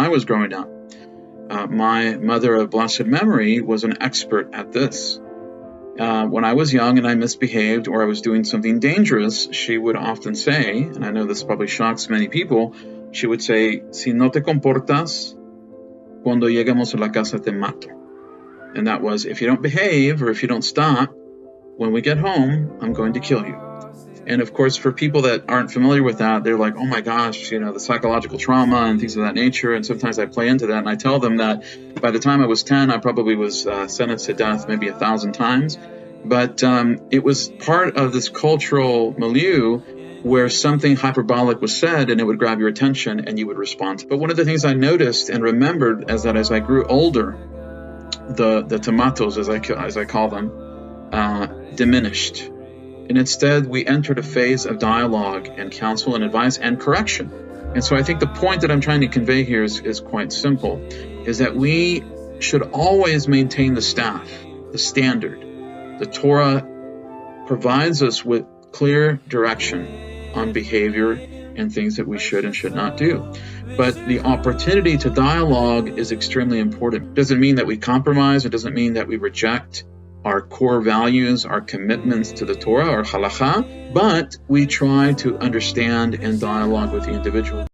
I was growing up. My mother of blessed memory was an expert at this. When I was young and I misbehaved or I was doing something dangerous, she would often say, and I know this probably shocks many people, she would say, "Si no te comportas, cuando lleguemos a la casa te mato." And that was, if you don't behave or if you don't stop, when we get home, I'm going to kill you. And of course, for people that aren't familiar with that, they're like, oh my gosh, the psychological trauma and things of that nature. And sometimes I play into that and I tell them that by the time I was 10, I probably was sentenced to death maybe 1,000 times. But it was part of this cultural milieu where something hyperbolic was said and it would grab your attention and you would respond. But one of the things I noticed and remembered is that as I grew older, the tomatoes, as I call them, diminished. And instead, we entered a phase of dialogue and counsel and advice and correction. And so I think the point that I'm trying to convey here is quite simple, is that we should always maintain the staff, the standard. The Torah provides us with clear direction on behavior and things that we should and should not do. But the opportunity to dialogue is extremely important. It doesn't mean that we compromise. It doesn't mean that we reject our core values, our commitments to the Torah or halakha, but we try to understand and dialogue with the individual.